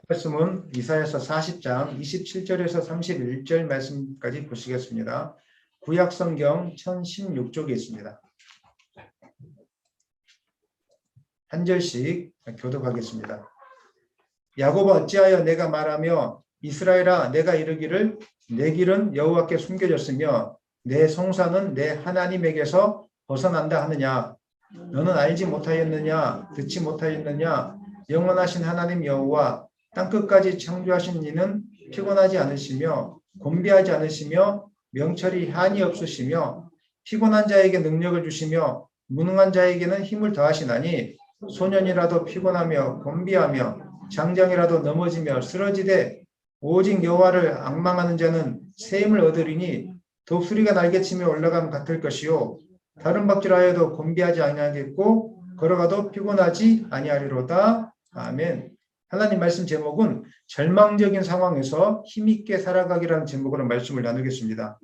말씀은 이사야서 40장 27절에서 31절 말씀까지 보시겠습니다. 구약성경 1016쪽에 있습니다. 한 절씩 교독하겠습니다. 야곱아 어찌하여 내가 말하며 이스라엘아 내가 이르기를 내 길은 여호와께 숨겨졌으며 내 송사는 내 하나님에게서 벗어난다 하느냐. 너는 알지 못하였느냐 듣지 못하였느냐. 영원하신 하나님 여호와 땅끝까지 창조하신 이는 피곤하지 않으시며 곤비하지 않으시며 명철이 한이 없으시며 피곤한 자에게 능력을 주시며 무능한 자에게는 힘을 더하시나니 소년이라도 피곤하며 곤비하며 장장이라도 넘어지며 쓰러지되 오직 여호와를 앙망하는 자는 새 힘을 얻으리니 독수리가 날개치며 올라감 같을 것이요 다른 박질하여도 곤비하지 아니하겠고 걸어가도 피곤하지 아니하리로다. 아멘. 하나님 말씀 제목은 절망적인 상황에서 힘있게 살아가기라는 제목으로 말씀을 나누겠습니다.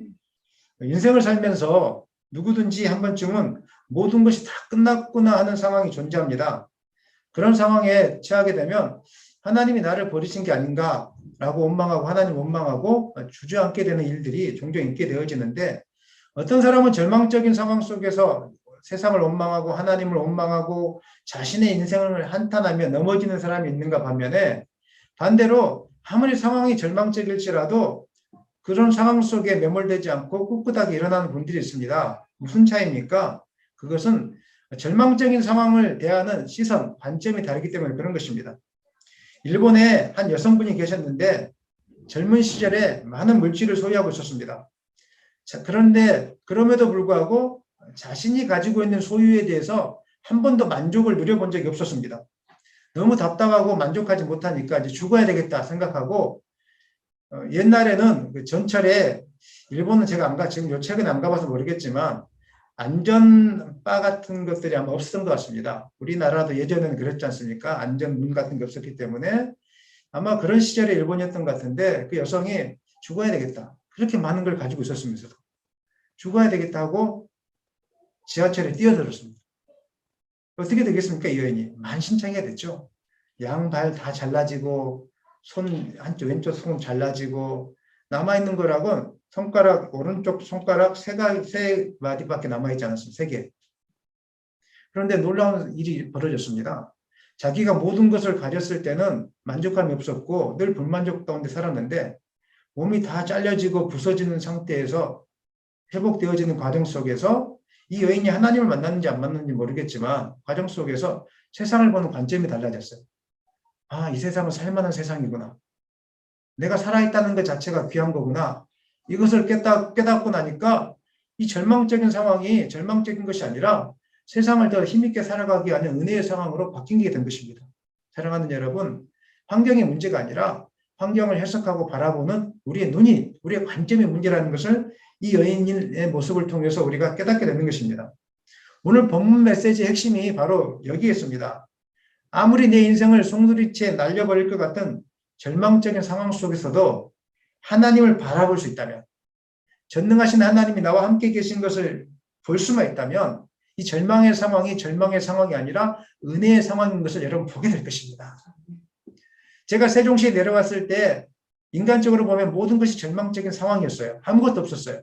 인생을 살면서 누구든지 한 번쯤은 모든 것이 다 끝났구나 하는 상황이 존재합니다. 그런 상황에 처하게 되면 하나님이 나를 버리신 게 아닌가라고 원망하고 하나님 원망하고 주저앉게 되는 일들이 종종 있게 되어지는데 어떤 사람은 절망적인 상황 속에서 세상을 원망하고 하나님을 원망하고 자신의 인생을 한탄하며 넘어지는 사람이 있는가 반면에 반대로 아무리 상황이 절망적일지라도 그런 상황 속에 매몰되지 않고 꿋꿋하게 일어나는 분들이 있습니다. 무슨 차이입니까? 그것은 절망적인 상황을 대하는 시선, 관점이 다르기 때문에 그런 것입니다. 일본에 한 여성분이 계셨는데 젊은 시절에 많은 물질을 소유하고 있었습니다. 자, 그런데 그럼에도 불구하고 자신이 가지고 있는 소유에 대해서 한 번도 만족을 누려본 적이 없었습니다. 너무 답답하고 만족하지 못하니까 이제 죽어야 되겠다 생각하고 옛날에는 그 전철에 일본은 제가 안 가, 지금 요 최근에 안 가봐서 모르겠지만 안전바 같은 것들이 아마 없었던 것 같습니다. 우리나라도 예전에는 그랬지 않습니까? 안전문 같은 게 없었기 때문에 아마 그런 시절의 일본이었던 것 같은데 그 여성이 죽어야 되겠다. 그렇게 많은 걸 가지고 있었으면서도 죽어야 되겠다 하고 지하철에 뛰어들었습니다. 어떻게 되겠습니까? 이 여인이 만신창이가 됐죠. 양발 다 잘라지고 손 한쪽 왼쪽 손 잘라지고 남아있는 거라곤 손가락 오른쪽 손가락 세 마디밖에 남아있지 않았습니다. 3개. 그런데 놀라운 일이 벌어졌습니다. 자기가 모든 것을 가졌을 때는 만족감이 없었고 늘 불만족 가운데 살았는데 몸이 다 잘려지고 부서지는 상태에서 회복되어지는 과정 속에서 이 여인이 하나님을 만났는지 안 만났는지 모르겠지만 과정 속에서 세상을 보는 관점이 달라졌어요. 아, 이 세상은 살만한 세상이구나. 내가 살아있다는 것 자체가 귀한 거구나. 이것을 깨닫고 나니까 이 절망적인 상황이 절망적인 것이 아니라 세상을 더 힘있게 살아가기 위한 은혜의 상황으로 바뀌게 된 것입니다. 사랑하는 여러분, 환경의 문제가 아니라 환경을 해석하고 바라보는 우리의 눈이, 우리의 관점의 문제라는 것을 이 여인의 모습을 통해서 우리가 깨닫게 되는 것입니다. 오늘 본문 메시지의 핵심이 바로 여기에 있습니다. 아무리 내 인생을 송두리째 날려버릴 것 같은 절망적인 상황 속에서도 하나님을 바라볼 수 있다면, 전능하신 하나님이 나와 함께 계신 것을 볼 수만 있다면 이 절망의 상황이 아니라 은혜의 상황인 것을 여러분 보게 될 것입니다. 제가 세종시에 내려왔을 때 인간적으로 보면 모든 것이 절망적인 상황이었어요. 아무것도 없었어요.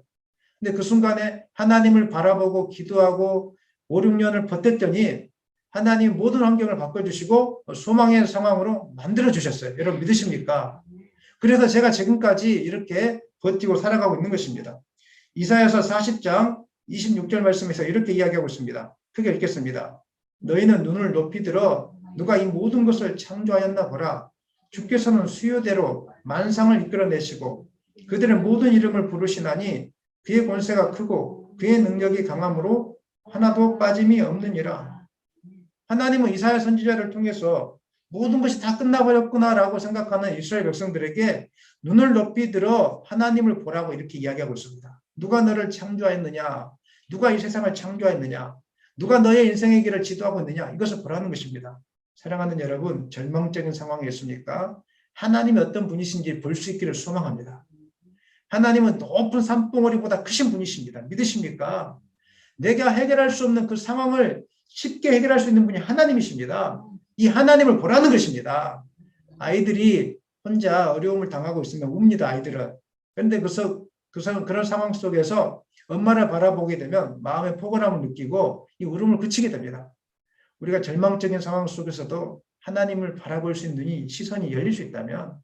근데 그 순간에 하나님을 바라보고 기도하고 5, 6년을 버텼더니 하나님 모든 환경을 바꿔주시고 소망의 상황으로 만들어주셨어요. 여러분 믿으십니까? 그래서 제가 지금까지 이렇게 버티고 살아가고 있는 것입니다. 이사야서 40장 26절 말씀에서 이렇게 이야기하고 있습니다. 크게 읽겠습니다. 너희는 눈을 높이 들어 누가 이 모든 것을 창조하였나 보라. 주께서는 수요대로 만상을 이끌어내시고 그들의 모든 이름을 부르시나니 그의 권세가 크고 그의 능력이 강함으로 하나도 빠짐이 없느니라. 하나님은 이사야 선지자를 통해서 모든 것이 다 끝나버렸구나라고 생각하는 이스라엘 백성들에게 눈을 높이 들어 하나님을 보라고 이렇게 이야기하고 있습니다. 누가 너를 창조하였느냐? 누가 이 세상을 창조하였느냐? 누가 너의 인생의 길을 지도하고 있느냐? 이것을 보라는 것입니다. 사랑하는 여러분, 절망적인 상황이 있습니까? 하나님이 어떤 분이신지 볼 수 있기를 소망합니다. 하나님은 높은 산봉우리보다 크신 분이십니다. 믿으십니까? 내가 해결할 수 없는 그 상황을 쉽게 해결할 수 있는 분이 하나님이십니다. 이 하나님을 보라는 것입니다. 아이들이 혼자 어려움을 당하고 있으면 웁니다. 아이들은. 그런데 그런 상황 속에서 엄마를 바라보게 되면 마음의 포근함을 느끼고 이 울음을 그치게 됩니다. 우리가 절망적인 상황 속에서도 하나님을 바라볼 수 있는 눈이, 시선이 열릴 수 있다면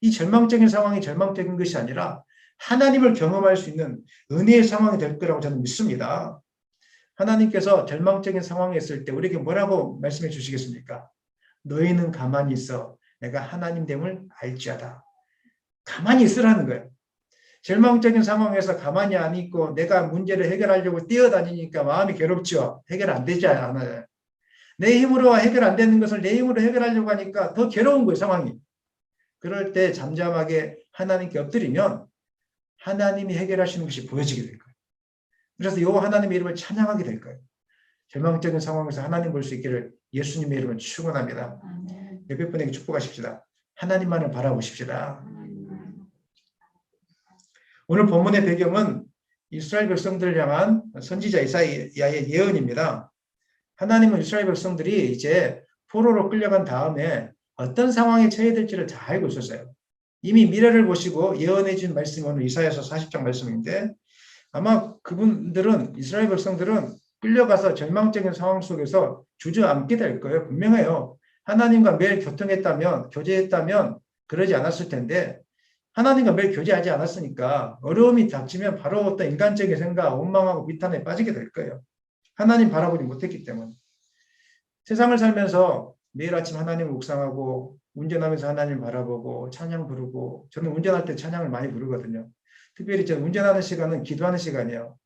이 절망적인 상황이 절망적인 것이 아니라 하나님을 경험할 수 있는 은혜의 상황이 될 거라고 저는 믿습니다. 하나님께서 절망적인 상황에 있을 때 우리에게 뭐라고 말씀해 주시겠습니까? 너희는 가만히 있어. 내가 하나님됨을 알지어다. 가만히 있으라는 거예요. 절망적인 상황에서 가만히 안 있고 내가 문제를 해결하려고 뛰어다니니까 마음이 괴롭죠. 해결 안 되지 않아요. 내 힘으로 해결 안 되는 것을 내 힘으로 해결하려고 하니까 더 괴로운 거예요, 상황이. 그럴 때 잠잠하게 하나님께 엎드리면 하나님이 해결하시는 것이 보여지게 될 거예요. 그래서 이 하나님의 이름을 찬양하게 될 거예요. 절망적인 상황에서 하나님 볼 수 있기를 예수님의 이름을 축원합니다. 옆에 분에게 축복하십시다. 하나님만을 바라보십시다. 오늘 본문의 배경은 이스라엘 백성들을 향한 선지자 이사야의 예언입니다. 하나님은 이스라엘 백성들이 이제 포로로 끌려간 다음에 어떤 상황에 처해 될지를 다 알고 있었어요. 이미 미래를 보시고 예언해 준 말씀이 오늘 이사야서 40장 말씀인데 아마 그분들은 이스라엘 백성들은 끌려가서 절망적인 상황 속에서 주저앉게 될 거예요. 분명해요. 하나님과 매일 교제했다면 그러지 않았을 텐데 하나님과 매일 교제하지 않았으니까 어려움이 닥치면 바로 어떤 인간적인 생각, 원망하고 비탄에 빠지게 될 거예요. 하나님 바라보지 못했기 때문에. 세상을 살면서 매일 아침 하나님을 묵상하고 운전하면서 하나님을 바라보고 찬양 부르고 저는 운전할 때 찬양을 많이 부르거든요. 특별히 저는 운전하는 시간은 기도하는 시간이에요.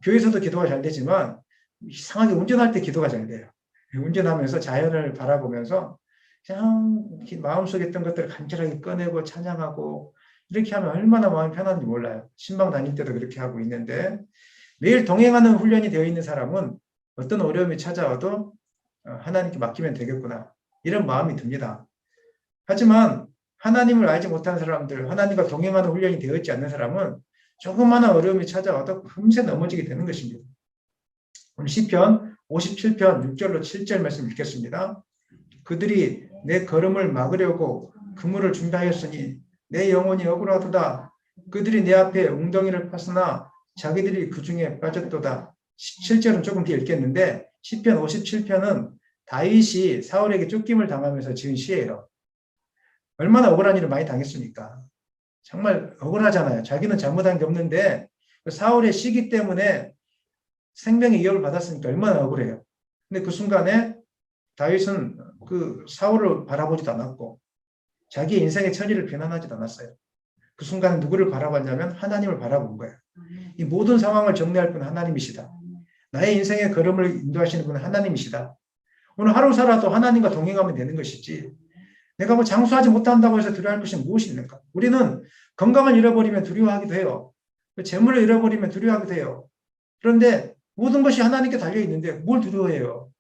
교회에서도 기도가 잘 되지만 이상하게 운전할 때 기도가 잘 돼요. 운전하면서 자연을 바라보면서 그냥 마음속에 있던 것들을 간절하게 꺼내고 찬양하고 이렇게 하면 얼마나 마음이 편한지 몰라요. 신방 다닐 때도 그렇게 하고 있는데 매일 동행하는 훈련이 되어 있는 사람은 어떤 어려움이 찾아와도 하나님께 맡기면 되겠구나 이런 마음이 듭니다. 하지만 하나님을 알지 못하는 사람들, 하나님과 동행하는 훈련이 되어 있지 않는 사람은 조그마한 어려움이 찾아와도 금세 넘어지게 되는 것입니다. 오늘 시편 57편 6절로 7절 말씀 읽겠습니다. 그들이 내 걸음을 막으려고 그물을 준비하였으니 내 영혼이 억울하도다. 그들이 내 앞에 웅덩이를 팠으나 자기들이 그 중에 빠졌도다. 7절은 조금 뒤에 읽겠는데 시편 57편은 다윗이 사울에게 쫓김을 당하면서 지은 시예요. 얼마나 억울한 일을 많이 당했습니까? 정말 억울하잖아요. 자기는 잘못한 게 없는데 사울의 시기 때문에 생명의 위협을 받았으니까 얼마나 억울해요. 근데 그 순간에 다윗은 그 사울을 바라보지도 않았고 자기의 인생의 처리를 비난하지도 않았어요. 그 순간에 누구를 바라봤냐면 하나님을 바라본 거예요. 이 모든 상황을 정리할 분은 하나님이시다. 나의 인생의 걸음을 인도하시는 분은 하나님이시다. 오늘 하루 살아도 하나님과 동행하면 되는 것이지 내가 뭐 장수하지 못한다고 해서 두려워할 것이 무엇이 있는가? 우리는 건강을 잃어버리면 두려워하기도 해요. 재물을 잃어버리면 두려워하기도 해요. 그런데 모든 것이 하나님께 달려있는데 뭘 두려워해요?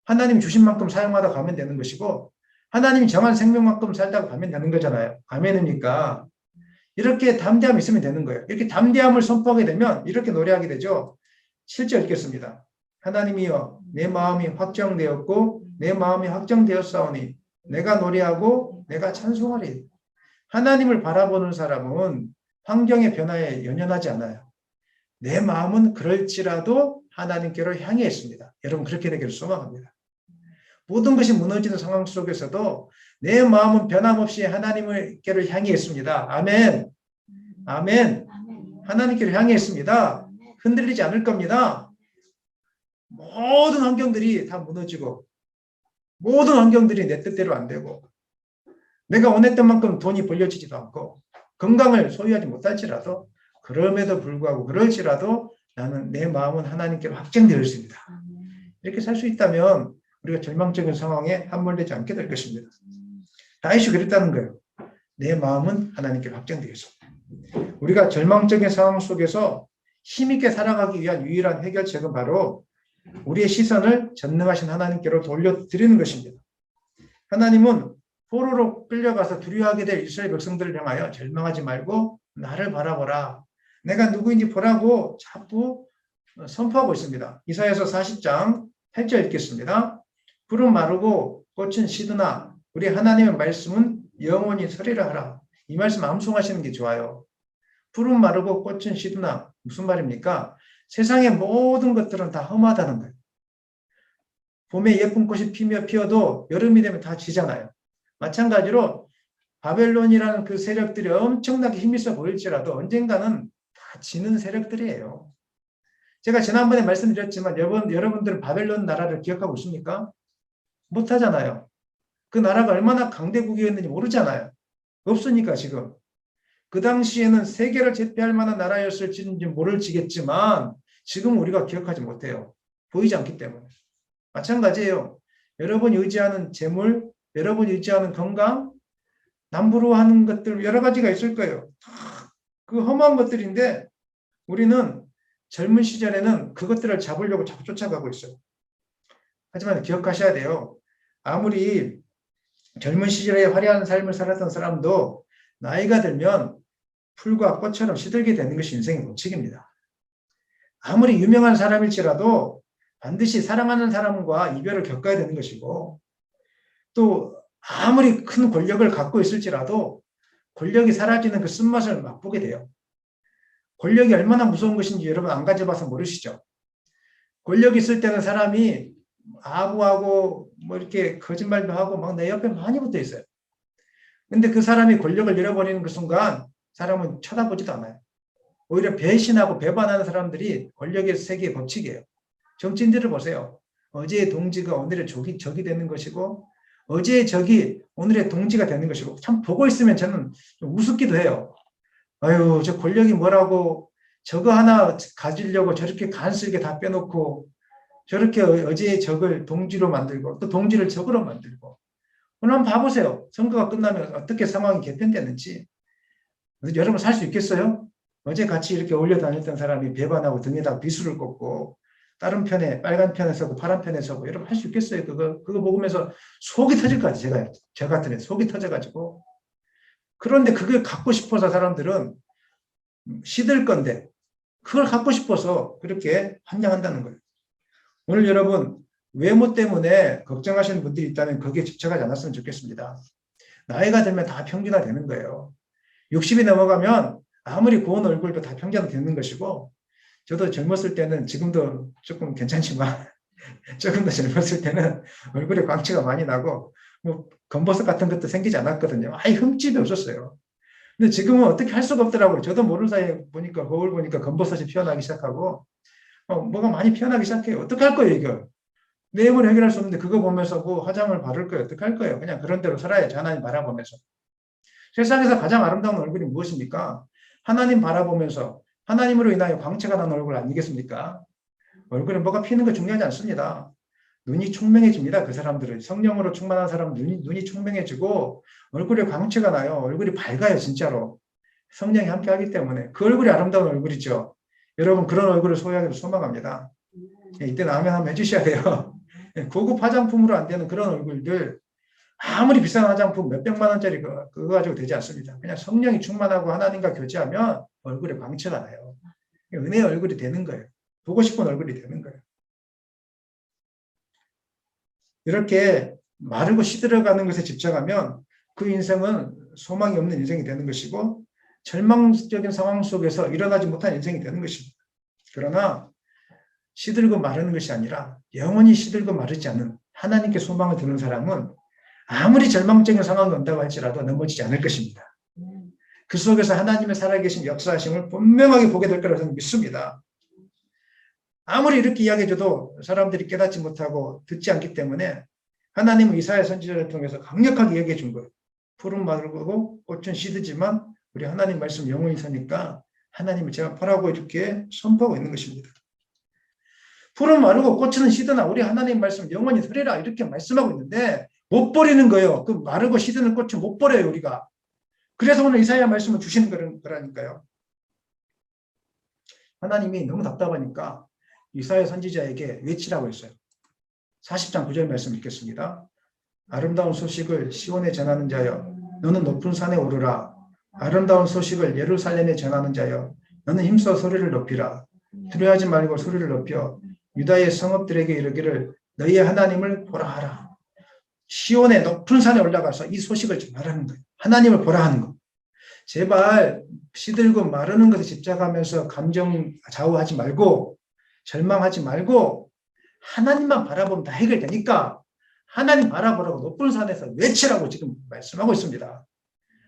하나님이 주신 만큼 사용하다 가면 되는 것이고 하나님이 정한 생명만큼 살다가 가면 되는 거잖아요. 아멘입니까? 이렇게 담대함이 있으면 되는 거예요. 이렇게 담대함을 선포하게 되면 이렇게 노래하게 되죠. 7절 읽겠습니다. 하나님이여 내 마음이 확정되었고 내 마음이 확정되었사오니 내가 노래하고 내가 찬송하리. 하나님을 바라보는 사람은 환경의 변화에 연연하지 않아요. 내 마음은 그럴지라도 하나님께로 향해 있습니다. 여러분 그렇게 되기를 소망합니다. 모든 것이 무너지는 상황 속에서도 내 마음은 변함없이 하나님께로 향해 있습니다. 아멘. 아멘. 하나님께로 향해 있습니다. 흔들리지 않을 겁니다. 모든 환경들이 다 무너지고 모든 환경들이 내 뜻대로 안 되고 내가 원했던 만큼 돈이 벌려지지도 않고 건강을 소유하지 못할지라도 그럼에도 불구하고 그럴지라도 나는 내 마음은 하나님께로 확정되어 있습니다. 이렇게 살 수 있다면 우리가 절망적인 상황에 함몰되지 않게 될 것입니다. 다윗이 그랬다는 거예요. 내 마음은 하나님께로 확정되어 있습니다. 우리가 절망적인 상황 속에서 힘있게 살아가기 위한 유일한 해결책은 바로 우리의 시선을 전능하신 하나님께로 돌려드리는 것입니다. 하나님은 포로로 끌려가서 두려워하게 될 이스라엘 백성들을 향하여 절망하지 말고 나를 바라보라. 내가 누구인지 보라고 자꾸 선포하고 있습니다. 이사야서 40장 8절 읽겠습니다. 풀은 마르고 꽃은 시드나 우리 하나님의 말씀은 영원히 서리라 하라. 이 말씀 암송하시는 게 좋아요. 풀은 마르고 꽃은 시드나. 무슨 말입니까? 세상의 모든 것들은 다 험하다는 거예요. 봄에 예쁜 꽃이 피어도 여름이 되면 다 지잖아요. 마찬가지로 바벨론이라는 그 세력들이 엄청나게 힘이 있어 보일지라도 언젠가는 다 지는 세력들이에요. 제가 지난번에 말씀드렸지만 여러분들은 바벨론 나라를 기억하고 있습니까? 못하잖아요. 그 나라가 얼마나 강대국이었는지 모르잖아요. 없으니까 지금. 그 당시에는 세계를 제패할 만한 나라였을지는 모를지겠지만 지금 우리가 기억하지 못해요. 보이지 않기 때문에. 마찬가지예요. 여러분이 의지하는 재물, 여러분이 의지하는 건강, 남부로 하는 것들 여러 가지가 있을 거예요. 그 험한 것들인데 우리는 젊은 시절에는 그것들을 잡으려고 자꾸 쫓아가고 있어요. 하지만 기억하셔야 돼요. 아무리 젊은 시절에 화려한 삶을 살았던 사람도 나이가 들면 풀과 꽃처럼 시들게 되는 것이 인생의 법칙입니다. 아무리 유명한 사람일지라도 반드시 사랑하는 사람과 이별을 겪어야 되는 것이고 또 아무리 큰 권력을 갖고 있을지라도 권력이 사라지는 그 쓴맛을 맛보게 돼요. 권력이 얼마나 무서운 것인지 여러분 안 가져봐서 모르시죠? 권력이 있을 때는 사람이 아부하고 뭐 이렇게 거짓말도 하고 막 내 옆에 많이 붙어 있어요. 근데 그 사람이 권력을 잃어버리는 그 순간 사람은 쳐다보지도 않아요. 오히려 배신하고 배반하는 사람들이 권력의 세계의 법칙이에요. 정치인들을 보세요. 어제의 동지가 오늘의 적이 되는 것이고 어제의 적이 오늘의 동지가 되는 것이고 참 보고 있으면 저는 좀 우습기도 해요. 아유, 저 권력이 뭐라고 저거 하나 가지려고 저렇게 간쓸게 다 빼놓고 저렇게 어제의 적을 동지로 만들고 또 동지를 적으로 만들고 한번 봐보세요. 선거가 끝나면 어떻게 상황이 개편되는지. 여러분 살 수 있겠어요? 어제 같이 이렇게 어울려 다녔던 사람이 배반하고 등에다 비수를 꽂고 다른 편에 빨간 편에 서고 파란 편에 서고 여러분 할 수 있겠어요? 그거 보면서 속이 터질 것 같아요. 저 같은 애 속이 터져가지고. 그런데 그걸 갖고 싶어서 사람들은 시들 건데 그걸 갖고 싶어서 그렇게 환장한다는 거예요. 오늘 여러분 외모 때문에 걱정하시는 분들이 있다면 거기에 집착하지 않았으면 좋겠습니다. 나이가 들면 다 평균화되는 거예요. 60이 넘어가면 아무리 고운 얼굴도 다 평균화되는 것이고 저도 젊었을 때는 지금도 조금 괜찮지만 조금 더 젊었을 때는 얼굴에 광채가 많이 나고 뭐 검버섯 같은 것도 생기지 않았거든요. 아예 흠집이 없었어요. 근데 지금은 어떻게 할 수가 없더라고요. 저도 모르는 사이에 보니까 거울 보니까 검버섯이 피어나기 시작하고 뭐가 많이 피어나기 시작해요. 어떻게 할 거예요 이거. 내용을 해결할 수 없는데 그거 보면서 뭐 화장을 바를 거예요. 어떻게 할 거예요. 그냥 그런 대로 살아야지. 하나님 바라보면서. 세상에서 가장 아름다운 얼굴이 무엇입니까? 하나님 바라보면서 하나님으로 인하여 광채가 나는 얼굴 아니겠습니까? 얼굴에 뭐가 피는 거 중요하지 않습니다. 눈이 총명해집니다. 그 사람들은. 성령으로 충만한 사람은 눈이 총명해지고 얼굴에 광채가 나요. 얼굴이 밝아요. 진짜로. 성령이 함께 하기 때문에. 그 얼굴이 아름다운 얼굴이죠. 여러분 그런 얼굴을 소유하기를 소망합니다. 이때는 아멘 한번 해주셔야 돼요. 고급 화장품으로 안 되는 그런 얼굴들 아무리 비싼 화장품 몇백만 원짜리 그거 가지고 되지 않습니다. 그냥 성령이 충만하고 하나님과 교제하면 얼굴에 광채가 나요. 은혜의 얼굴이 되는 거예요. 보고 싶은 얼굴이 되는 거예요. 이렇게 마르고 시들어가는 것에 집착하면 그 인생은 소망이 없는 인생이 되는 것이고 절망적인 상황 속에서 일어나지 못한 인생이 되는 것입니다. 그러나 시들고 마르는 것이 아니라 영원히 시들고 마르지 않는 하나님께 소망을 두는 사람은 아무리 절망적인 상황이 온다고 할지라도 넘어지지 않을 것입니다. 그 속에서 하나님의 살아계신 역사하심을 분명하게 보게 될 거라고 저는 믿습니다. 아무리 이렇게 이야기해줘도 사람들이 깨닫지 못하고 듣지 않기 때문에 하나님은 이사야 선지자를 통해서 강력하게 얘기해 준 거예요. 푸른 마르고 꽃은 시드지만 우리 하나님 말씀 영원히 사니까 하나님을 제가 보라고 이렇게 선포하고 있는 것입니다. 푸른 마르고 꽃은 시드나 우리 하나님 말씀 영원히 서리라 이렇게 말씀하고 있는데 못 버리는 거예요. 그 마르고 시드는 꽃을 못 버려요 우리가. 그래서 오늘 이사야 말씀을 주시는 거라니까요. 하나님이 너무 답답하니까 이사야 선지자에게 외치라고 했어요. 40장 9절 말씀 읽겠습니다. 아름다운 소식을 시온에 전하는 자여 너는 높은 산에 오르라. 아름다운 소식을 예루살렘에 전하는 자여 너는 힘써 소리를 높이라. 두려워하지 말고 소리를 높여 유다의 성읍들에게 이르기를 너희의 하나님을 보라 하라. 시온의 높은 산에 올라가서 이 소식을 좀 말하는 거예요. 하나님을 보라 하는 거. 제발 시들고 마르는 것에 집착하면서 감정 좌우하지 말고 절망하지 말고 하나님만 바라보면 다 해결되니까 하나님 바라보라고 높은 산에서 외치라고 지금 말씀하고 있습니다.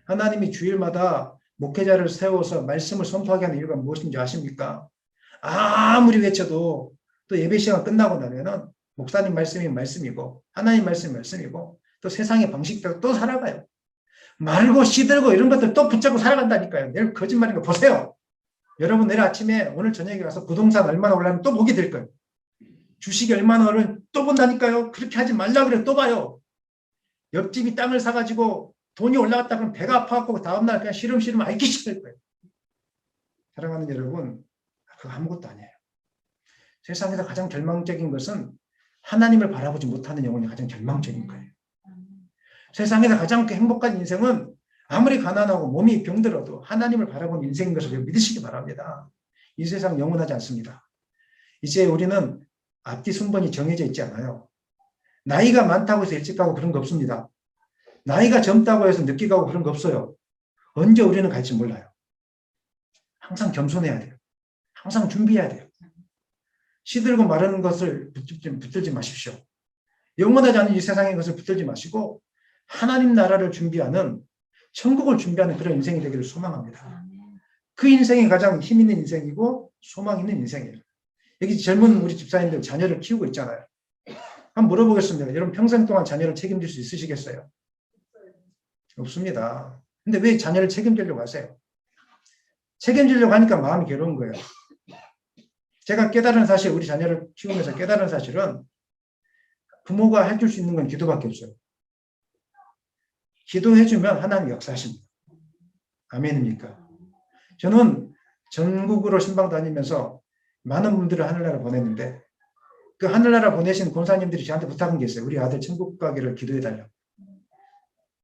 하나님이 주일마다 목회자를 세워서 말씀을 선포하게 하는 이유가 무엇인지 아십니까? 아무리 외쳐도 또 예배 시간 끝나고 나면은 목사님 말씀이 말씀이고 하나님 말씀이 말씀이고 또 세상의 방식대로 또 살아가요. 말고 시들고 이런 것들 또 붙잡고 살아간다니까요. 내일 거짓말인 거 보세요. 여러분 내일 아침에 오늘 저녁에 가서 부동산 얼마나 올라면 또 보게 될 거예요. 주식이 얼마나 오르면 또 본다니까요. 그렇게 하지 말라 그래 또 봐요. 옆집이 땅을 사가지고 돈이 올라갔다 그러면 배가 아파갖고 다음날 그냥 시름시름 앓기 시작할 거예요. 사랑하는 여러분, 그거 아무것도 아니에요. 세상에서 가장 절망적인 것은 하나님을 바라보지 못하는 영혼이 가장 절망적인 거예요. 세상에서 가장 행복한 인생은 아무리 가난하고 몸이 병들어도 하나님을 바라보는 인생인 것을 믿으시기 바랍니다. 이 세상 영원하지 않습니다. 이제 우리는 앞뒤 순번이 정해져 있지 않아요. 나이가 많다고 해서 일찍 가고 그런 거 없습니다. 나이가 젊다고 해서 늦게 가고 그런 거 없어요. 언제 우리는 갈지 몰라요. 항상 겸손해야 돼요. 항상 준비해야 돼요. 시들고 마르는 것을 붙들지 마십시오. 영원하지 않은 이 세상의 것을 붙들지 마시고 하나님 나라를 준비하는 천국을 준비하는 그런 인생이 되기를 소망합니다. 그 인생이 가장 힘 있는 인생이고 소망 있는 인생이에요. 여기 젊은 우리 집사님들 자녀를 키우고 있잖아요. 한번 물어보겠습니다. 여러분 평생 동안 자녀를 책임질 수 있으시겠어요? 없습니다. 근데 왜 자녀를 책임지려고 하세요? 책임지려고 하니까 마음이 괴로운 거예요. 제가 깨달은 사실, 우리 자녀를 키우면서 깨달은 사실은 부모가 해줄 수 있는 건 기도밖에 없어요. 기도해주면 하나님 역사하십니다. 아멘입니까? 저는 전국으로 신방 다니면서 많은 분들을 하늘나라 보냈는데 그 하늘나라 보내신 권사님들이 저한테 부탁한 게 있어요. 우리 아들 천국 가기를 기도해달라고.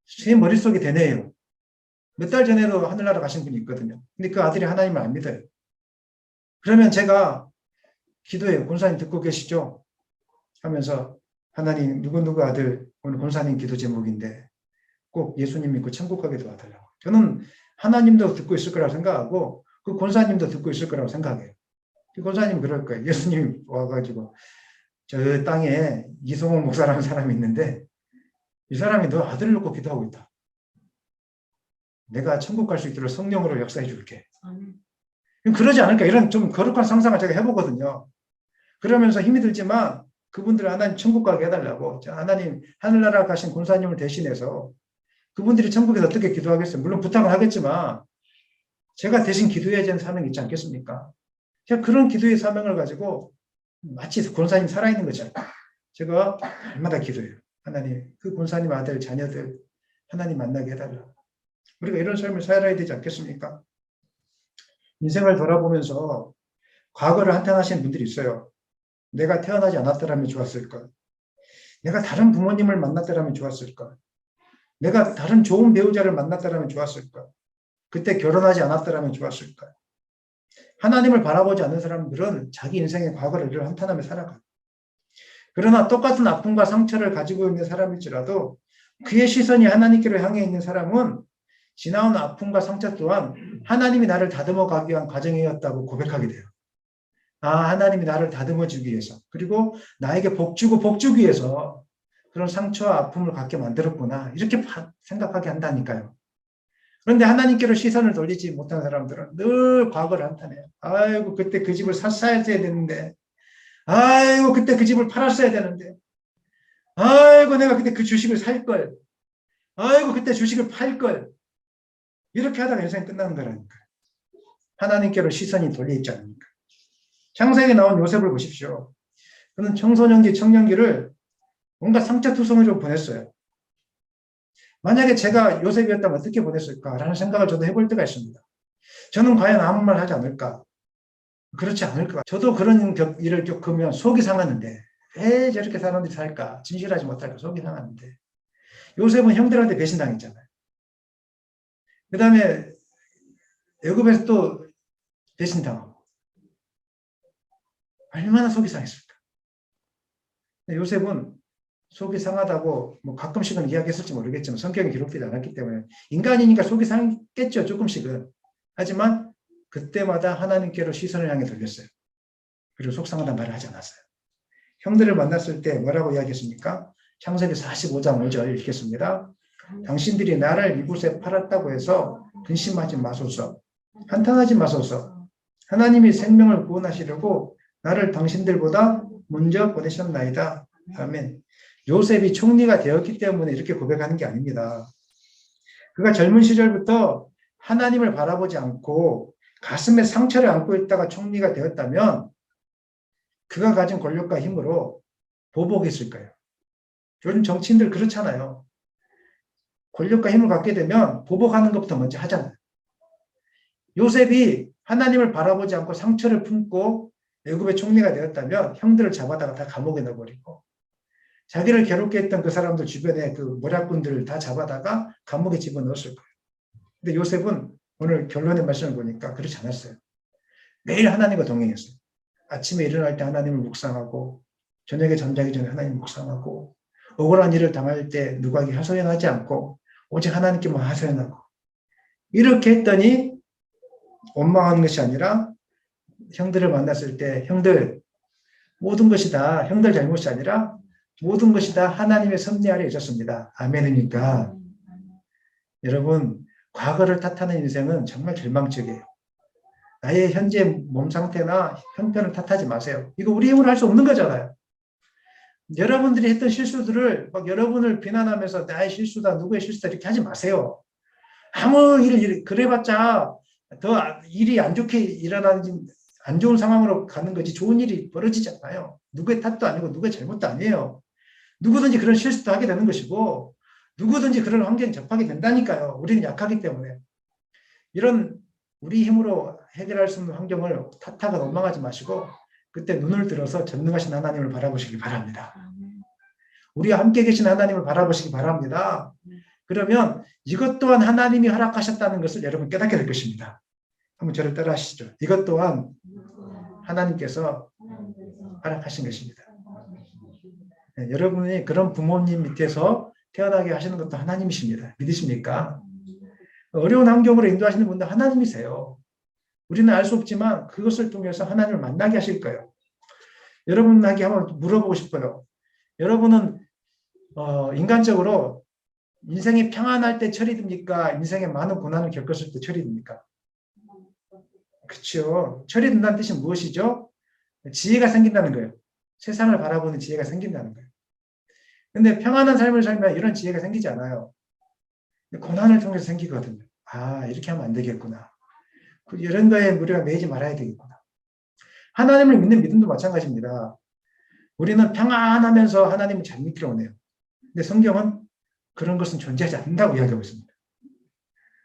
제 머릿속에 되네요. 몇 달 전에도 하늘나라 가신 분이 있거든요. 근데 그 아들이 하나님을 안 믿어요. 그러면 제가 기도해요. 권사님 듣고 계시죠? 하면서 하나님 누구 아들 오늘 권사님 기도 제목인데 꼭 예수님 믿고 천국 가게 도와달라고. 저는 하나님도 듣고 있을 거라고 생각하고 그 권사님도 듣고 있을 거라고 생각해요. 그 권사님 그럴 거예요. 예수님 와가지고 저 땅에 이성호 목사라는 사람이 있는데 이 사람이 너 아들을 놓고 기도하고 있다. 내가 천국 갈 수 있도록 성령으로 역사해 줄게. 그러지 않을까 이런 좀 거룩한 상상을 제가 해보거든요. 그러면서 힘이 들지만 그분들을 하나님 천국 가게 해달라고. 하나님 하늘나라 가신 권사님을 대신해서 그분들이 천국에서 어떻게 기도하겠어요? 물론 부탁을 하겠지만 제가 대신 기도해야 되는 사명이 있지 않겠습니까? 제가 그런 기도의 사명을 가지고 마치 권사님 살아있는 거잖아요. 제가 날마다 기도해요. 하나님 그 권사님 아들 자녀들 하나님 만나게 해달라고. 우리가 이런 삶을 살아야 되지 않겠습니까? 인생을 돌아보면서 과거를 한탄하시는 분들이 있어요. 내가 태어나지 않았더라면 좋았을 걸. 내가 다른 부모님을 만났더라면 좋았을 걸. 내가 다른 좋은 배우자를 만났더라면 좋았을 걸. 그때 결혼하지 않았더라면 좋았을 걸. 하나님을 바라보지 않는 사람들은 자기 인생의 과거를 늘 한탄하며 살아가요. 그러나 똑같은 아픔과 상처를 가지고 있는 사람일지라도 그의 시선이 하나님께로 향해 있는 사람은 지나온 아픔과 상처 또한 하나님이 나를 다듬어 가기 위한 과정이었다고 고백하게 돼요. 아, 하나님이 나를 다듬어 주기 위해서 그리고 나에게 복 주기 위해서 그런 상처와 아픔을 갖게 만들었구나 이렇게 생각하게 한다니까요. 그런데 하나님께로 시선을 돌리지 못한 사람들은 늘 과거를 한탄해요. 아이고 그때 그 집을 샀어야 되는데 아이고 그때 그 집을 팔았어야 되는데 아이고 내가 그때 그 주식을 살 걸 아이고 그때 주식을 팔 걸 이렇게 하다가 인생이 끝나는 거라니까. 하나님께로 시선이 돌려 있지 않습니까? 창세기에 나온 요셉을 보십시오. 그는 청소년기, 청년기를 뭔가 상처투성이로 보냈어요. 만약에 제가 요셉이었다면 어떻게 보냈을까라는 생각을 저도 해볼 때가 있습니다. 저는 과연 아무 말 하지 않을까? 그렇지 않을 것 같아요. 저도 그런 일을 겪으면 속이 상하는데 왜 저렇게 사람들이 살까? 진실하지 못할까? 속이 상하는데 요셉은 형들한테 배신당했잖아요. 그 다음에 애굽에서 또 배신당하고 얼마나 속이 상했을까? 요셉은 속이 상하다고 뭐 가끔씩은 이야기했을지 모르겠지만 성경에 기록되지 않았기 때문에 인간이니까 속이 상했겠죠. 조금씩은. 하지만 그때마다 하나님께로 시선을 향해 돌렸어요. 그리고 속상하다는 말을 하지 않았어요. 형들을 만났을 때 뭐라고 이야기했습니까? 창세기 45장 5절 읽겠습니다. 당신들이 나를 이곳에 팔았다고 해서 근심하지 마소서. 한탄하지 마소서. 하나님이 생명을 구원하시려고 나를 당신들보다 먼저 보내셨나이다. 아멘. 요셉이 총리가 되었기 때문에 이렇게 고백하는 게 아닙니다. 그가 젊은 시절부터 하나님을 바라보지 않고 가슴에 상처를 안고 있다가 총리가 되었다면 그가 가진 권력과 힘으로 보복했을 거예요. 요즘 정치인들 그렇잖아요. 권력과 힘을 갖게 되면 보복하는 것부터 먼저 하잖아요. 요셉이 하나님을 바라보지 않고 상처를 품고 애굽의 총리가 되었다면 형들을 잡아다가 다 감옥에 넣어버리고 자기를 괴롭게 했던 그 사람들 주변에 그 모략꾼들을 다 잡아다가 감옥에 집어넣었을 거예요. 근데 요셉은 오늘 결론의 말씀을 보니까 그렇지 않았어요. 매일 하나님과 동행했어요. 아침에 일어날 때 하나님을 묵상하고 저녁에 잠자기 전에 하나님을 묵상하고 억울한 일을 당할 때 누구에게 하소연하지 않고 오직 하나님께만 하소연하고 이렇게 했더니 원망하는 것이 아니라 형들을 만났을 때 형들 모든 것이 다 형들 잘못이 아니라 모든 것이 다 하나님의 섭리 아래 있었습니다. 아멘이니까 여러분 과거를 탓하는 인생은 정말 절망적이에요. 나의 현재 몸 상태나 형편을 탓하지 마세요. 이거 우리 힘으로 할 수 없는 거잖아요. 여러분들이 했던 실수들을 막 여러분을 비난하면서 나의 실수다 누구의 실수다 이렇게 하지 마세요. 아무 일 그래봤자 더 일이 안 좋게 일어나는 안 좋은 상황으로 가는 거지 좋은 일이 벌어지지 않아요. 누구의 탓도 아니고 누구의 잘못도 아니에요. 누구든지 그런 실수도 하게 되는 것이고 누구든지 그런 환경에 접하게 된다니까요. 우리는 약하기 때문에. 이런 우리 힘으로 해결할 수 없는 환경을 탓하거나 원망하지 마시고 그때 눈을 들어서 전능하신 하나님을 바라보시기 바랍니다. 우리와 함께 계신 하나님을 바라보시기 바랍니다. 그러면 이것 또한 하나님이 허락하셨다는 것을 여러분 깨닫게 될 것입니다. 한번 저를 따라 하시죠. 이것 또한 하나님께서 허락하신 것입니다. 네, 여러분이 그런 부모님 밑에서 태어나게 하시는 것도 하나님이십니다. 믿으십니까? 어려운 환경으로 인도하시는 분들 하나님이세요. 우리는 알 수 없지만 그것을 통해서 하나님을 만나게 하실 거예요. 여러분에게 한번 물어보고 싶어요. 여러분은 인간적으로 인생이 평안할 때 철이 듭니까? 인생에 많은 고난을 겪었을 때 철이 듭니까? 그렇죠. 철이 든다는 뜻이 무엇이죠? 지혜가 생긴다는 거예요. 세상을 바라보는 지혜가 생긴다는 거예요. 근데 평안한 삶을 살면 이런 지혜가 생기지 않아요. 고난을 통해서 생기거든요. 아, 이렇게 하면 안 되겠구나. 이런 거에 우리가 매이지 말아야 되겠구나. 하나님을 믿는 믿음도 마찬가지입니다. 우리는 평안하면서 하나님을 잘 믿기로 원해요. 근데 성경은 그런 것은 존재하지 않는다고 이야기하고 있습니다.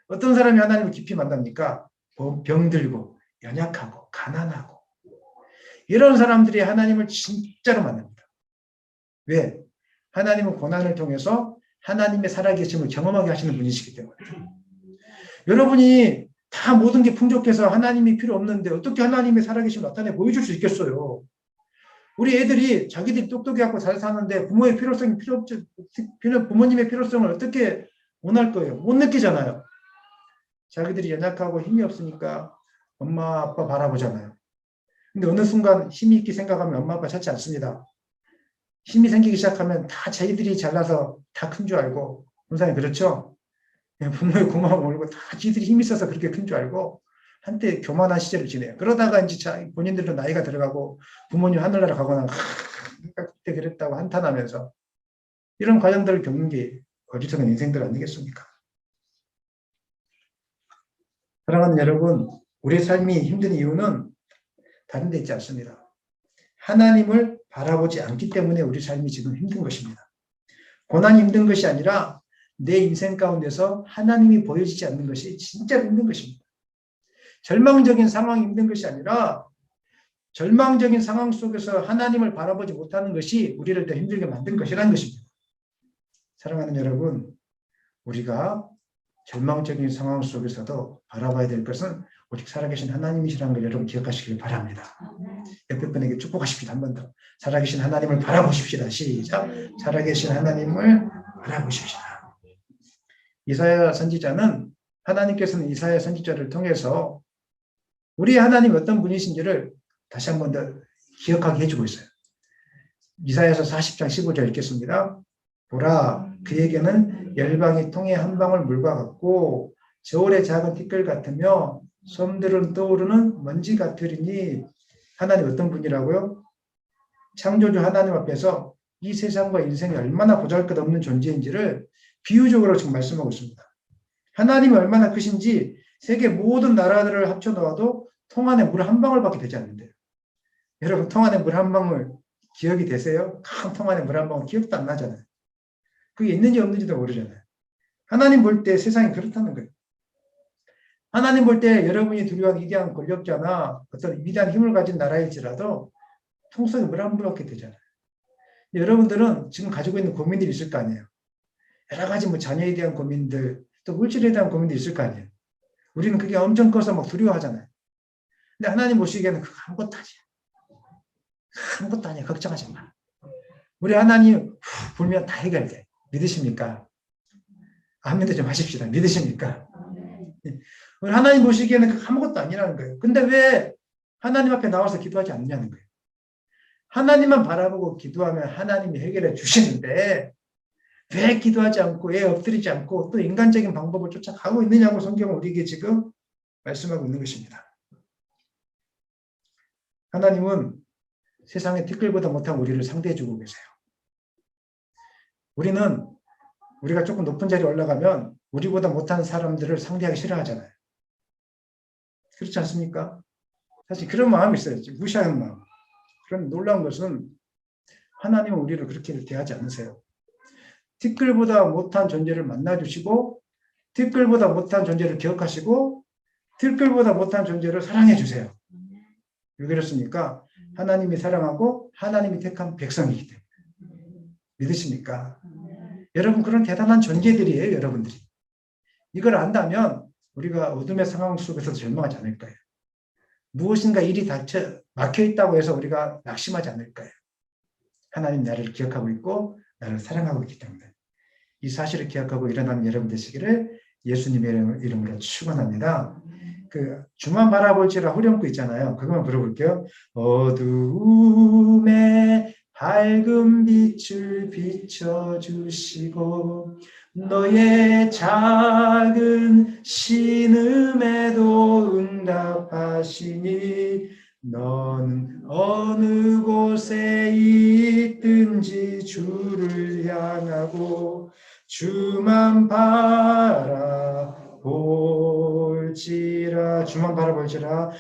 어떤 사람이 하나님을 깊이 만납니까? 병들고 연약하고 가난하고 이런 사람들이 하나님을 진짜로 만납니다. 왜? 하나님은 고난을 통해서 하나님의 살아계심을 경험하게 하시는 분이시기 때문에. 여러분이 다 모든 게 풍족해서 하나님이 필요 없는데 어떻게 하나님의 살아계심을 나타내 보여줄 수 있겠어요? 우리 애들이 자기들이 똑똑해갖고 잘 사는데 부모의 필요성이 필요 없죠. 부모님의 필요성을 어떻게 원할 거예요? 못 느끼잖아요. 자기들이 연약하고 힘이 없으니까 엄마 아빠 바라보잖아요. 근데 어느 순간 힘이 있게 생각하면 엄마 아빠 찾지 않습니다. 힘이 생기기 시작하면 다 자기들이 잘나서 다 큰 줄 알고 분상이 그렇죠? 부모의 고마움을 모르고 다 지들이 힘이 있어서 그렇게 큰 줄 알고 한때 교만한 시절을 지내요. 그러다가 이제 본인들도 나이가 들어가고 부모님 하늘나라 가거나 그때 그랬다고 한탄하면서 이런 과정들을 겪는 게 어리석은 인생들 아니겠습니까? 사랑하는 여러분, 우리 삶이 힘든 이유는 다른 데 있지 않습니다. 하나님을 바라보지 않기 때문에 우리 삶이 지금 힘든 것입니다. 고난이 힘든 것이 아니라 내 인생 가운데서 하나님이 보여지지 않는 것이 진짜 힘든 것입니다. 절망적인 상황이 힘든 것이 아니라 절망적인 상황 속에서 하나님을 바라보지 못하는 것이 우리를 더 힘들게 만든 것이라는 것입니다. 사랑하는 여러분, 우리가 절망적인 상황 속에서도 바라봐야 될 것은 오직 살아계신 하나님이시라는 걸 여러분 기억하시길 바랍니다. 옆에 분에게 축복하십시다. 한 번 더. 살아계신 하나님을 바라보십시다. 시작. 살아계신 하나님을 바라보십시다. 이사야 선지자는 하나님께서는 이사야 선지자를 통해서 우리 하나님 어떤 분이신지를 다시 한 번 더 기억하게 해주고 있어요. 이사야서 40장 15절 읽겠습니다. 보라, 그에게는 열방이 통에 한 방울 물과 같고 저울의 작은 티끌 같으며 섬들은 떠오르는 먼지 같으리니. 하나님 어떤 분이라고요? 창조주 하나님 앞에서 이 세상과 인생이 얼마나 보잘것없는 존재인지를 비유적으로 지금 말씀하고 있습니다. 하나님이 얼마나 크신지 세계 모든 나라들을 합쳐 놓아도 통 안에 물 한 방울밖에 되지 않는데요. 여러분, 통 안에 물 한 방울 기억이 되세요? 큰 통 안에 물 한 방울 기억도 안 나잖아요. 그게 있는지 없는지도 모르잖아요. 하나님 볼 때 세상이 그렇다는 거예요. 하나님 볼 때 여러분이 두려워하는 위대한 권력자나 어떤 위대한 힘을 가진 나라일지라도 통 속에 물 한 방울밖에 되잖아요. 여러분들은 지금 가지고 있는 고민들이 있을 거 아니에요. 여러 가지 뭐 자녀에 대한 고민들, 또 물질에 대한 고민도 있을 거 아니에요. 우리는 그게 엄청 커서 막 두려워하잖아요. 근데 하나님 보시기에는 그거 아무것도 아니야. 아무것도 아니야. 걱정하지 마. 우리 하나님 불면 다 해결돼. 믿으십니까? 아멘도 좀 하십시다. 믿으십니까? 우리 하나님 보시기에는 그거 아무것도 아니라는 거예요. 근데 왜 하나님 앞에 나와서 기도하지 않느냐는 거예요. 하나님만 바라보고 기도하면 하나님이 해결해 주시는데 왜 기도하지 않고 왜 엎드리지 않고 또 인간적인 방법을 쫓아가고 있느냐고 성경은 우리에게 지금 말씀하고 있는 것입니다. 하나님은 세상의 티끌보다 못한 우리를 상대해 주고 계세요. 우리가 조금 높은 자리에 올라가면 우리보다 못한 사람들을 상대하기 싫어하잖아요. 그렇지 않습니까? 사실 그런 마음이 있어요. 무시하는 마음. 그런 놀라운 것은 하나님은 우리를 그렇게 대하지 않으세요. 티끌보다 못한 존재를 만나주시고 티끌보다 못한 존재를 기억하시고 티끌보다 못한 존재를 사랑해 주세요. 왜 그렇습니까? 하나님이 사랑하고 하나님이 택한 백성이기 때문에. 믿으십니까? 여러분, 그런 대단한 존재들이에요. 여러분들이. 이걸 안다면 우리가 어둠의 상황 속에서도 절망하지 않을 거예요. 무엇인가 일이 막혀있다고 해서 우리가 낙심하지 않을 거예요. 하나님 나를 기억하고 있고 나를 사랑하고 있기 때문에. 이 사실을 기억하고 일어나는 여러분 되시기를 예수님의 이름으로 축원합니다. 그 주만 바라볼지라 후렴구 있잖아요. 그것만 불러볼게요. 어두움에 밝은 빛을 비춰주시고 너의 작은 신음에도 응답하시니 너는 어느 곳에 있든지 주를 향하고 주만 바라볼지라 주만 바라볼지라.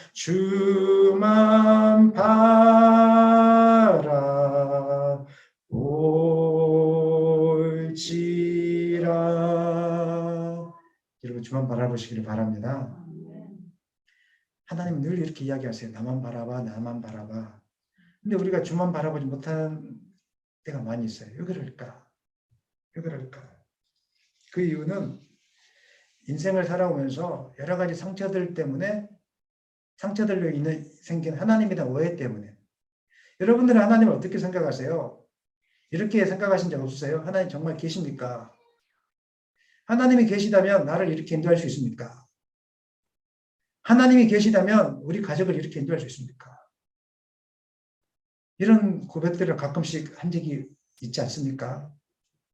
여러분, 주만 바라보시기를 바랍니다. 하나님 늘 이렇게 이야기하세요. 나만 바라봐, 나만 바라봐. 근데 우리가 주만 바라보지 못하는 때가 많이 있어요. 왜 그럴까? 왜 그럴까? 그 이유는 인생을 살아오면서 여러 가지 상처들 때문에 상처들로 인해 생긴 하나님에 대한 오해 때문에. 여러분들은 하나님을 어떻게 생각하세요? 이렇게 생각하신 적 없으세요? 하나님 정말 계십니까? 하나님이 계시다면 나를 이렇게 인도할 수 있습니까? 하나님이 계시다면 우리 가족을 이렇게 인도할 수 있습니까? 이런 고백들을 가끔씩 한 적이 있지 않습니까?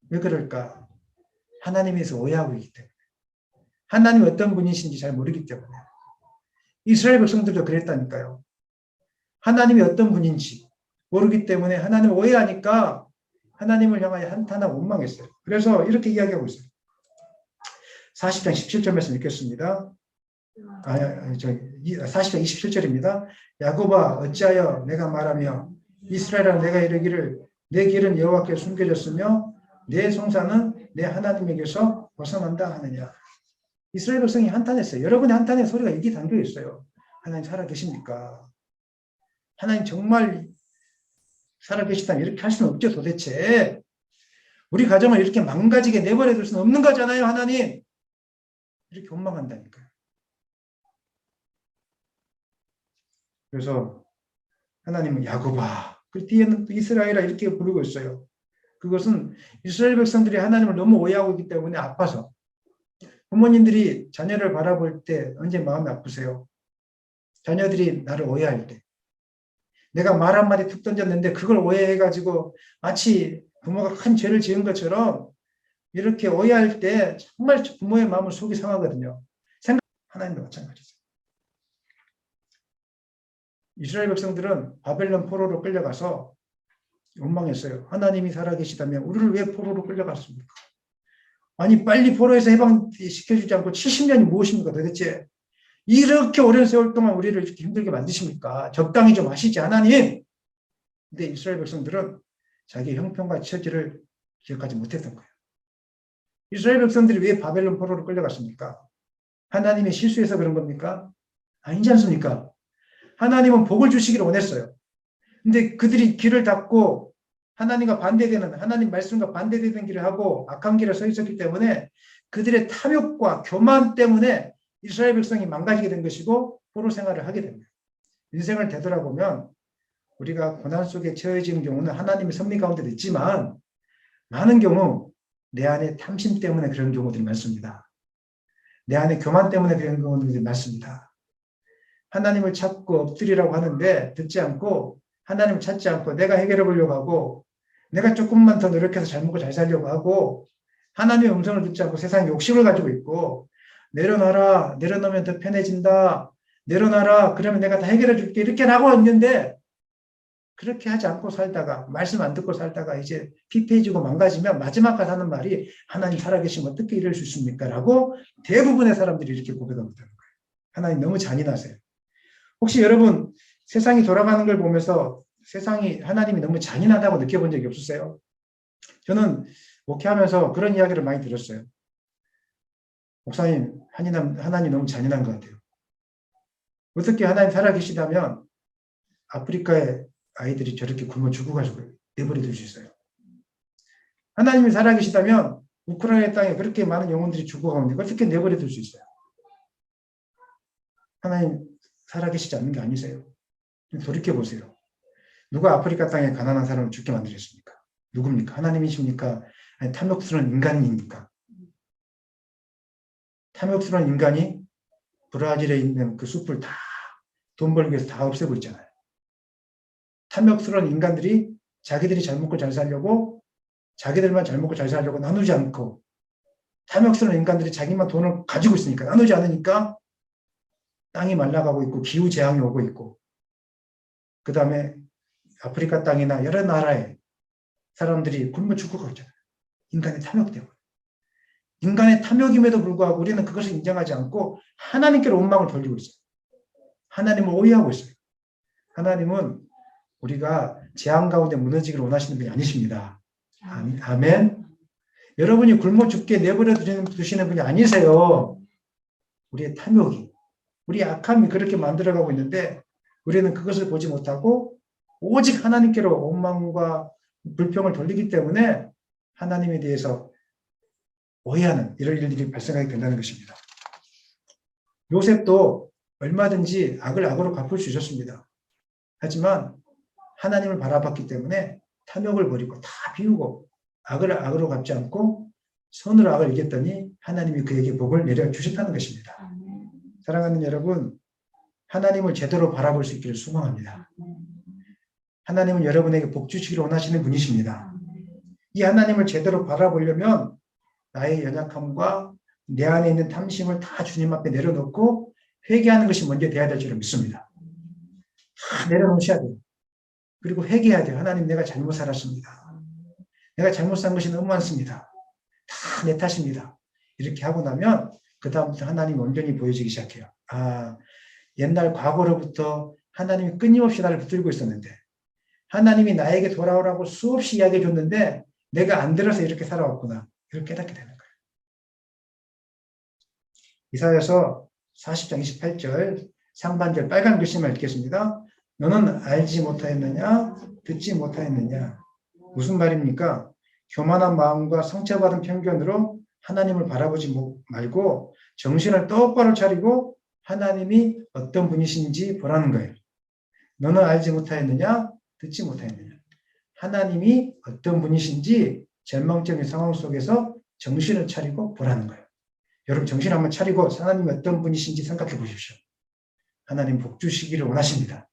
왜 그럴까? 하나님에서 오해하고 있기 때문에. 하나님이 어떤 분이신지 잘 모르기 때문에. 이스라엘 백성들도 그랬다니까요. 하나님이 어떤 분인지 모르기 때문에 하나님을 오해하니까 하나님을 향하여 한탄하 원망했어요. 그래서 이렇게 이야기하고 있어요. 40장 17절 말씀 읽겠습니다. 40장 27절입니다. 야곱아 어찌하여 내가 말하며 이스라엘아 내가 이르기를 내 길은 여호와께 숨겨졌으며 내 송사는 내 하나님에게서 벗어난다 하느냐. 이스라엘 백성이 한탄했어요. 여러분의 한탄의 소리가 여기 담겨 있어요. 하나님 살아계십니까? 하나님 정말 살아계시다면 이렇게 할 수는 없죠. 도대체 우리 가정을 이렇게 망가지게 내버려 둘 수는 없는 거잖아요. 하나님 이렇게 원망한다니까요. 그래서 하나님은 야곱아, 그 뒤에는 또 이스라엘아 이렇게 부르고 있어요. 그것은 이스라엘 백성들이 하나님을 너무 오해하고 있기 때문에 아파서. 부모님들이 자녀를 바라볼 때 언제 마음이 아프세요? 자녀들이 나를 오해할 때. 내가 말 한마디 툭 던졌는데 그걸 오해해가지고 마치 부모가 큰 죄를 지은 것처럼 이렇게 오해할 때 정말 부모의 마음을 속이 상하거든요. 하나님도 마찬가지죠. 이스라엘 백성들은 바벨론 포로로 끌려가서 원망했어요. 하나님이 살아계시다면 우리를 왜 포로로 끌려갔습니까? 아니 빨리 포로에서 해방시켜주지 않고 70년이 무엇입니까 도대체? 이렇게 오랜 세월 동안 우리를 이렇게 힘들게 만드십니까? 적당히 좀 하시지 하나님. 근데 이스라엘 백성들은 자기 형편과 처지를 기억하지 못했던 거예요. 이스라엘 백성들이 왜 바벨론 포로로 끌려갔습니까? 하나님의 실수해서 그런 겁니까? 아니지 않습니까? 하나님은 복을 주시기를 원했어요. 근데 그들이 길을 닫고 하나님과 반대되는, 하나님 말씀과 반대되는 길을 하고 악한 길에 서 있었기 때문에 그들의 탐욕과 교만 때문에 이스라엘 백성이 망가지게 된 것이고 포로 생활을 하게 됩니다. 인생을 되돌아보면 우리가 고난 속에 처해지는 경우는 하나님의 섭리 가운데도 있지만 많은 경우 내 안에 탐심 때문에 그런 경우들이 많습니다. 내 안에 교만 때문에 그런 경우들이 많습니다. 하나님을 찾고 엎드리라고 하는데 듣지 않고 하나님을 찾지 않고 내가 해결해 보려고 하고 내가 조금만 더 노력해서 잘 먹고 잘 살려고 하고 하나님의 음성을 듣지 않고 세상에 욕심을 가지고 있고 내려놔라, 내려놓으면 더 편해진다, 내려놔라, 그러면 내가 다 해결해 줄게 이렇게 하고 있는데 그렇게 하지 않고 살다가 말씀 안 듣고 살다가 이제 피폐해지고 망가지면 마지막 가서 하는 말이 하나님 살아계시면 어떻게 이럴 수 있습니까? 라고 대부분의 사람들이 이렇게 고백하고 있다는 거예요. 하나님 너무 잔인하세요. 혹시 여러분 세상이 돌아가는 걸 보면서 세상이 하나님이 너무 잔인하다고 느껴본 적이 없으세요? 저는 목회하면서 그런 이야기를 많이 들었어요. 목사님, 하나님 너무 잔인한 것 같아요. 어떻게 하나님 살아계시다면 아프리카의 아이들이 저렇게 굶어 죽어가지고 내버려 둘 수 있어요. 하나님이 살아계시다면 우크라이나 땅에 그렇게 많은 영혼들이 죽어가는데 어떻게 내버려 둘 수 있어요? 하나님 살아계시지 않는 게 아니세요. 돌이켜보세요. 누가 아프리카 땅에 가난한 사람을 죽게 만들었습니까? 누굽니까? 하나님이십니까? 아니 탐욕스러운 인간입니까? 탐욕스러운 인간이 브라질에 있는 그 숲을 다 돈 벌기 위해서 다 없애고 있잖아요. 탐욕스러운 인간들이 자기들이 잘 먹고 잘 살려고 자기들만 잘 먹고 잘 살려고 나누지 않고 탐욕스러운 인간들이 자기만 돈을 가지고 있으니까 나누지 않으니까 땅이 말라가고 있고 기후재앙이 오고 있고 그 다음에 아프리카 땅이나 여러 나라의 사람들이 굶어 죽고 있잖아요. 인간의 탐욕 때문에. 인간의 탐욕임에도 불구하고 우리는 그것을 인정하지 않고 하나님께로 원망을 돌리고 있어요. 하나님을 오해하고 있어요. 하나님은 우리가 재앙 가운데 무너지기를 원하시는 분이 아니십니다. 아멘. 여러분이 굶어 죽게 내버려 두시는 분이 아니세요. 우리의 탐욕이, 우리의 악함이 그렇게 만들어가고 있는데 우리는 그것을 보지 못하고 오직 하나님께로 원망과 불평을 돌리기 때문에 하나님에 대해서 오해하는 이런 일들이 발생하게 된다는 것입니다. 요셉도 얼마든지 악을 악으로 갚을 수 있었습니다. 하지만 하나님을 바라봤기 때문에 탐욕을 버리고 다 비우고 악을 악으로 갚지 않고 선으로 악을 이겼더니 하나님이 그에게 복을 내려주셨다는 것입니다. 사랑하는 여러분, 하나님을 제대로 바라볼 수 있기를 소망합니다. 하나님은 여러분에게 복 주시기를 원하시는 분이십니다. 이 하나님을 제대로 바라보려면 나의 연약함과 내 안에 있는 탐심을 다 주님 앞에 내려놓고 회개하는 것이 먼저 돼야 될 줄 믿습니다. 다 내려놓으셔야 돼요. 그리고 회개해야 돼요. 하나님 내가 잘못 살았습니다. 내가 잘못 산 것이 너무 많습니다. 다 내 탓입니다. 이렇게 하고 나면 그 다음부터 하나님이 온전히 보여지기 시작해요. 아, 옛날 과거로부터 하나님이 끊임없이 나를 붙들고 있었는데 하나님이 나에게 돌아오라고 수없이 이야기해 줬는데 내가 안 들어서 이렇게 살아왔구나. 이걸 깨닫게 되는 거예요. 이사야서 40장 28절 상반절 빨간 글씨만 읽겠습니다. 너는 알지 못하였느냐? 듣지 못하였느냐? 무슨 말입니까? 교만한 마음과 상처받은 편견으로 하나님을 바라보지 말고 정신을 똑바로 차리고 하나님이 어떤 분이신지 보라는 거예요. 너는 알지 못하였느냐? 듣지 못하였느냐? 하나님이 어떤 분이신지 절망적인 상황 속에서 정신을 차리고 보라는 거예요. 여러분 정신 한번 차리고 하나님이 어떤 분이신지 생각해 보십시오. 하나님 복 주시기를 원하십니다.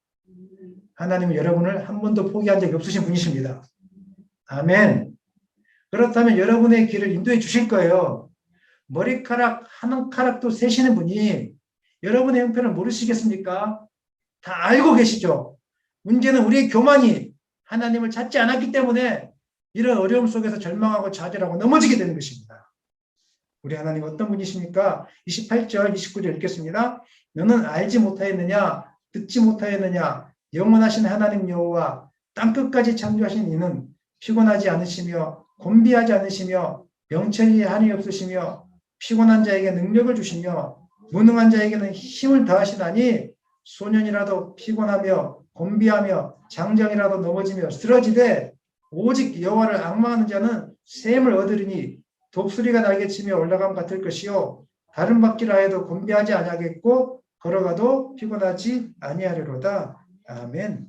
하나님은 여러분을 한 번도 포기한 적이 없으신 분이십니다. 아멘. 그렇다면 여러분의 길을 인도해 주실 거예요. 머리카락 한 카락도 세시는 분이 여러분의 형편을 모르시겠습니까? 다 알고 계시죠. 문제는 우리의 교만이 하나님을 찾지 않았기 때문에 이런 어려움 속에서 절망하고 좌절하고 넘어지게 되는 것입니다. 우리 하나님 어떤 분이십니까? 28절, 29절 읽겠습니다. 너는 알지 못하였느냐? 듣지 못하였느냐? 영원하신 하나님 여호와 땅끝까지 창조하신 이는 피곤하지 않으시며 곤비하지 않으시며 명철이 한이 없으시며 피곤한 자에게 능력을 주시며 무능한 자에게는 힘을 더하시나니 소년이라도 피곤하며 곤비하며 장정이라도 넘어지며 쓰러지되 오직 여호와를 앙망하는 자는 샘을 얻으리니 독수리가 날개 치며 올라감 같을 것이요 다른 바퀴라 해도 곤비하지 아니하겠고 걸어가도 피곤하지 아니하리로다. 아멘.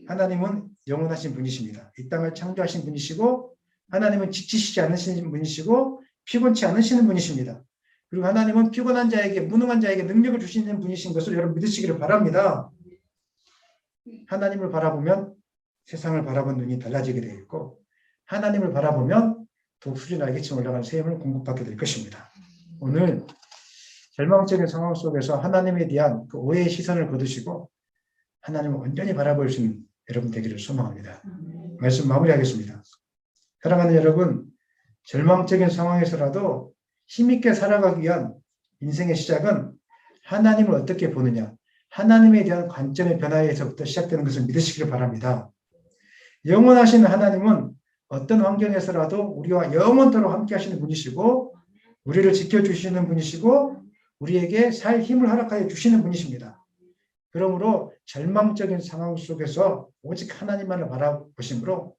하나님은 영원하신 분이십니다. 이 땅을 창조하신 분이시고 하나님은 지치시지 않으시는 분이시고 피곤치 않으시는 분이십니다. 그리고 하나님은 피곤한 자에게 무능한 자에게 능력을 주시는 분이신 것을 여러분 믿으시기를 바랍니다. 하나님을 바라보면 세상을 바라본 눈이 달라지게 되어 있고 하나님을 바라보면 독수리 날개처럼 올라가는 샘을 공급받게 될 것입니다. 오늘 절망적인 상황 속에서 하나님에 대한 그 오해의 시선을 거두시고 하나님을 온전히 바라볼 수 있는 여러분 되기를 소망합니다. 말씀 마무리하겠습니다. 사랑하는 여러분, 절망적인 상황에서라도 힘있게 살아가기 위한 인생의 시작은 하나님을 어떻게 보느냐, 하나님에 대한 관점의 변화에서부터 시작되는 것을 믿으시기를 바랍니다. 영원하신 하나님은 어떤 환경에서라도 우리와 영원토록 함께 하시는 분이시고 우리를 지켜주시는 분이시고 우리에게 살 힘을 허락하여 주시는 분이십니다. 그러므로 절망적인 상황 속에서 오직 하나님만을 바라보심으로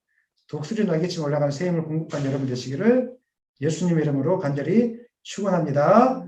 독수리 날개처럼 올라가는 새 힘을 공급한 여러분 되시기를 예수님의 이름으로 간절히 축원합니다.